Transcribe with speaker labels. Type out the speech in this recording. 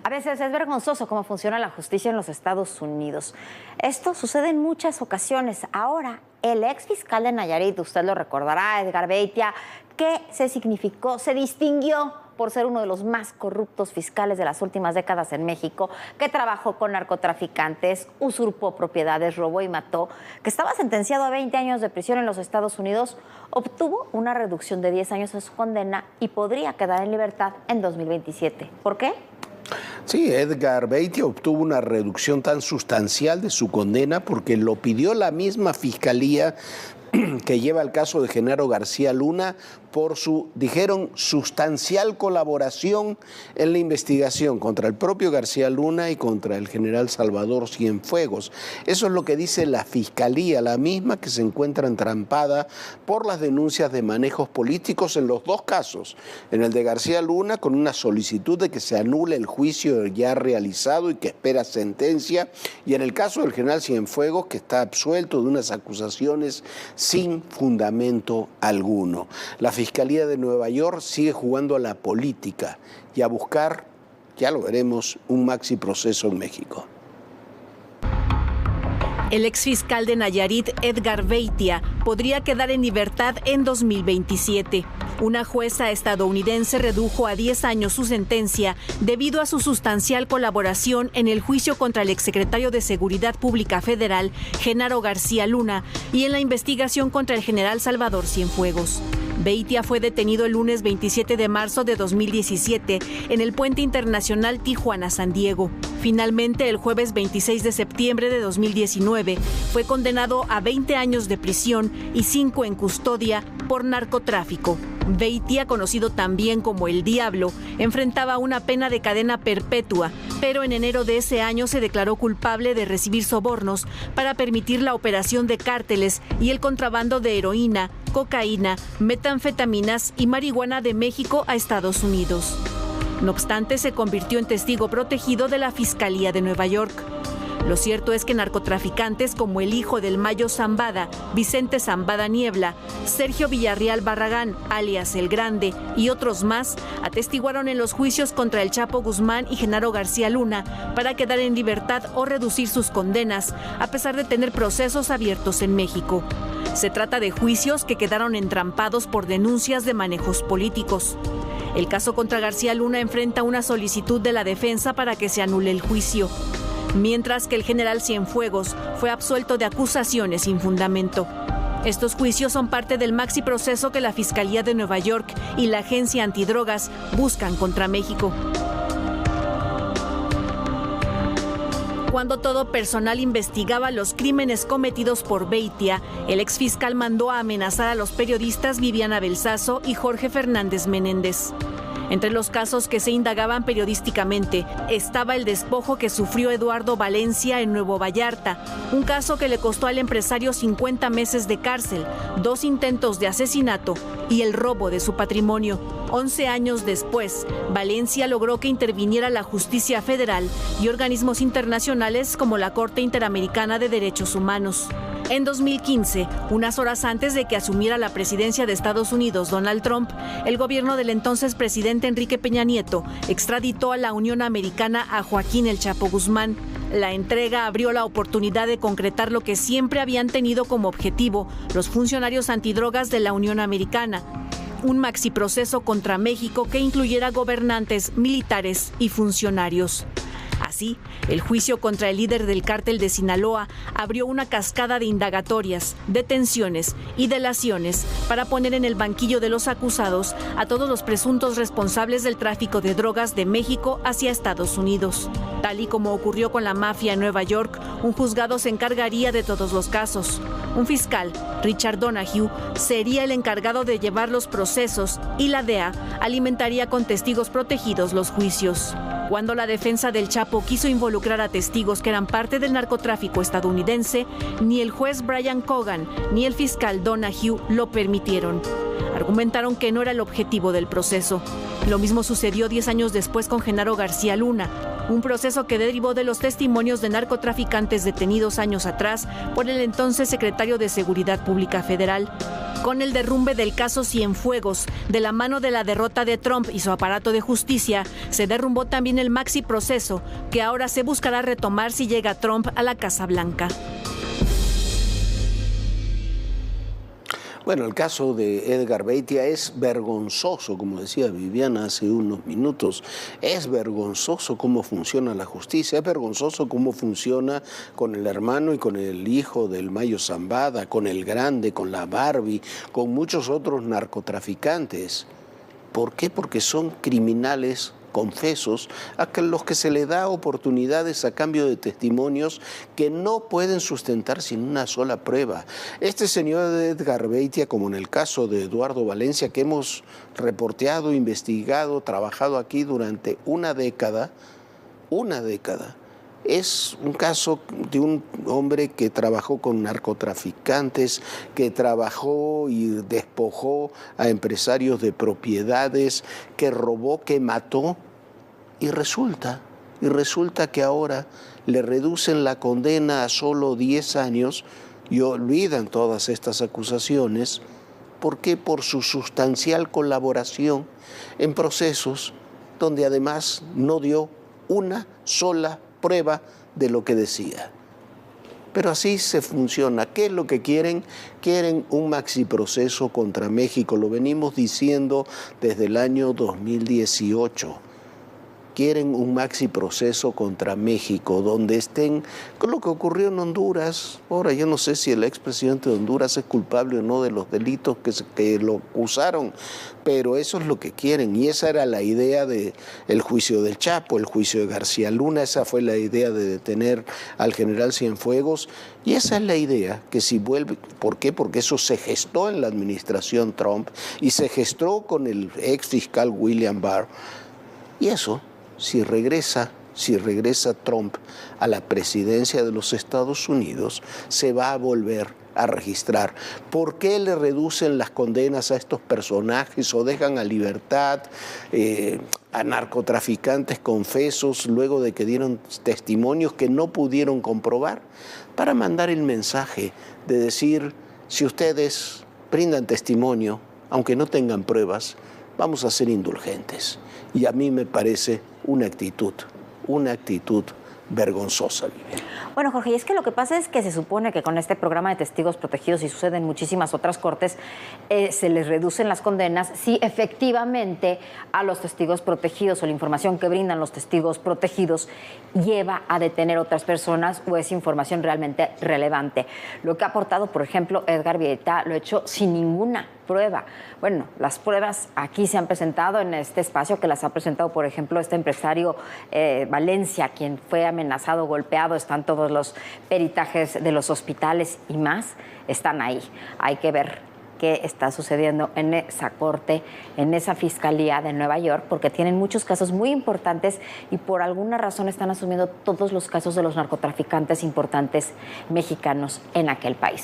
Speaker 1: A veces es vergonzoso cómo funciona la justicia en los Estados Unidos. Esto sucede en muchas ocasiones. Ahora, el ex fiscal de Nayarit, usted lo recordará, Edgar Beitia, que se distinguió por ser uno de los más corruptos fiscales de las últimas décadas en México, que trabajó con narcotraficantes, usurpó propiedades, robó y mató, que estaba sentenciado a 20 años de prisión en los Estados Unidos, obtuvo una reducción de 10 años de su condena y podría quedar en libertad en 2027. ¿Por qué?
Speaker 2: Sí, Edgar Beitia obtuvo una reducción tan sustancial de su condena porque lo pidió la misma fiscalía que lleva el caso de Genaro García Luna por su, dijeron, sustancial colaboración en la investigación contra el propio García Luna y contra el general Salvador Cienfuegos. Eso es lo que dice la Fiscalía, la misma que se encuentra entrampada por las denuncias de manejos políticos en los dos casos. En el de García Luna, con una solicitud de que se anule el juicio ya realizado y que espera sentencia, y en el caso del general Cienfuegos, que está absuelto de unas acusaciones sin fundamento alguno. La Fiscalía de Nueva York sigue jugando a la política y a buscar, ya lo veremos, un maxi proceso en México.
Speaker 3: El exfiscal de Nayarit, Edgar Beitia, podría quedar en libertad en 2027. Una jueza estadounidense redujo a 10 años su sentencia debido a su sustancial colaboración en el juicio contra el exsecretario de Seguridad Pública Federal, Genaro García Luna, y en la investigación contra el general Salvador Cienfuegos. Beitia fue detenido el lunes 27 de marzo de 2017 en el puente internacional Tijuana-San Diego. Finalmente, el jueves 26 de septiembre de 2019, fue condenado a 20 años de prisión y 5 en custodia por narcotráfico. Beitia, conocido también como El Diablo, enfrentaba una pena de cadena perpetua, pero en enero de ese año se declaró culpable de recibir sobornos para permitir la operación de cárteles y el contrabando de heroína, cocaína, metanfetaminas y marihuana de México a Estados Unidos. No obstante, se convirtió en testigo protegido de la Fiscalía de Nueva York. Lo cierto es que narcotraficantes como el hijo del Mayo Zambada, Vicente Zambada Niebla, Sergio Villarreal Barragán, alias El Grande, y otros más, atestiguaron en los juicios contra el Chapo Guzmán y Genaro García Luna para quedar en libertad o reducir sus condenas, a pesar de tener procesos abiertos en México. Se trata de juicios que quedaron entrampados por denuncias de manejos políticos. El caso contra García Luna enfrenta una solicitud de la defensa para que se anule el juicio, mientras que el general Cienfuegos fue absuelto de acusaciones sin fundamento. Estos juicios son parte del maxi proceso que la Fiscalía de Nueva York y la Agencia Antidrogas buscan contra México. Cuando todo personal investigaba los crímenes cometidos por Beitia, el exfiscal mandó a amenazar a los periodistas Viviana Belsazo y Jorge Fernández Menéndez. Entre los casos que se indagaban periodísticamente estaba el despojo que sufrió Eduardo Valencia en Nuevo Vallarta, un caso que le costó al empresario 50 meses de cárcel, 2 intentos de asesinato y el robo de su patrimonio. 11 años después, Valencia logró que interviniera la justicia federal y organismos internacionales como la Corte Interamericana de Derechos Humanos. En 2015, unas horas antes de que asumiera la presidencia de Estados Unidos Donald Trump, el gobierno del entonces presidente Enrique Peña Nieto extraditó a la Unión Americana a Joaquín El Chapo Guzmán. La entrega abrió la oportunidad de concretar lo que siempre habían tenido como objetivo los funcionarios antidrogas de la Unión Americana: un maxi proceso contra México que incluyera gobernantes, militares y funcionarios. Así, el juicio contra el líder del cártel de Sinaloa abrió una cascada de indagatorias, detenciones y delaciones para poner en el banquillo de los acusados a todos los presuntos responsables del tráfico de drogas de México hacia Estados Unidos. Tal y como ocurrió con la mafia en Nueva York, un juzgado se encargaría de todos los casos. Un fiscal, Richard Donahue, sería el encargado de llevar los procesos y la DEA alimentaría con testigos protegidos los juicios. Cuando la defensa del Chapo quiso involucrar a testigos que eran parte del narcotráfico estadounidense, ni el juez Brian Cogan ni el fiscal Donahue lo permitieron. Argumentaron que no era el objetivo del proceso. Lo mismo sucedió 10 años después con Genaro García Luna, un proceso que derivó de los testimonios de narcotraficantes detenidos años atrás por el entonces secretario de Seguridad Pública Federal. Con el derrumbe del caso Cienfuegos, de la mano de la derrota de Trump y su aparato de justicia, se derrumbó también el maxi proceso, que ahora se buscará retomar si llega Trump a la Casa Blanca.
Speaker 2: Bueno, el caso de Edgar Beitia es vergonzoso, como decía Viviana hace unos minutos. Es vergonzoso cómo funciona la justicia, es vergonzoso cómo funciona con el hermano y con el hijo del Mayo Zambada, con el Grande, con la Barbie, con muchos otros narcotraficantes. ¿Por qué? Porque son criminales confesos a los que se le da oportunidades a cambio de testimonios que no pueden sustentar sin una sola prueba. Este señor Edgar Beitia, como en el caso de Eduardo Valencia, que hemos reporteado, investigado, trabajado aquí durante una década, es un caso de un hombre que trabajó con narcotraficantes, que trabajó y despojó a empresarios de propiedades, que robó, que mató, y resulta que ahora le reducen la condena a solo 10 años y olvidan todas estas acusaciones. ¿Por qué? Por su sustancial colaboración en procesos donde además no dio una sola prueba de lo que decía. Pero así se funciona. ¿Qué es lo que quieren? Quieren un maxi proceso contra México. Lo venimos diciendo desde el año 2018. Quieren un maxi proceso contra México, donde estén con lo que ocurrió en Honduras. Ahora, yo no sé si el expresidente de Honduras es culpable o no de los delitos que lo acusaron, pero eso es lo que quieren. Y esa era la idea del juicio del Chapo, el juicio de García Luna. Esa fue la idea de detener al general Cienfuegos. Y esa es la idea que si vuelve. ¿Por qué? Porque eso se gestó en la administración Trump y se gestó con el ex fiscal William Barr. Y eso, si regresa Trump a la presidencia de los Estados Unidos, se va a volver a registrar. ¿Por qué le reducen las condenas a estos personajes o dejan a libertad a narcotraficantes confesos luego de que dieron testimonios que no pudieron comprobar? Para mandar el mensaje de decir, si ustedes brindan testimonio, aunque no tengan pruebas, vamos a ser indulgentes. Y a mí me parece una actitud vergonzosa, Viviana.
Speaker 1: Bueno, Jorge, y es que lo que pasa es que se supone que con este programa de testigos protegidos, y sucede en muchísimas otras cortes, se les reducen las condenas si efectivamente a los testigos protegidos o la información que brindan los testigos protegidos lleva a detener a otras personas o es información realmente relevante. Lo que ha aportado, por ejemplo, Edgar Beitia lo ha hecho sin ninguna prueba. Bueno, las pruebas aquí se han presentado en este espacio, que las ha presentado, por ejemplo, este empresario Valencia, quien fue amenazado, golpeado. Están todos los peritajes de los hospitales y más, están ahí. Hay que ver qué está sucediendo en esa corte, en esa fiscalía de Nueva York, porque tienen muchos casos muy importantes y por alguna razón están asumiendo todos los casos de los narcotraficantes importantes mexicanos en aquel país.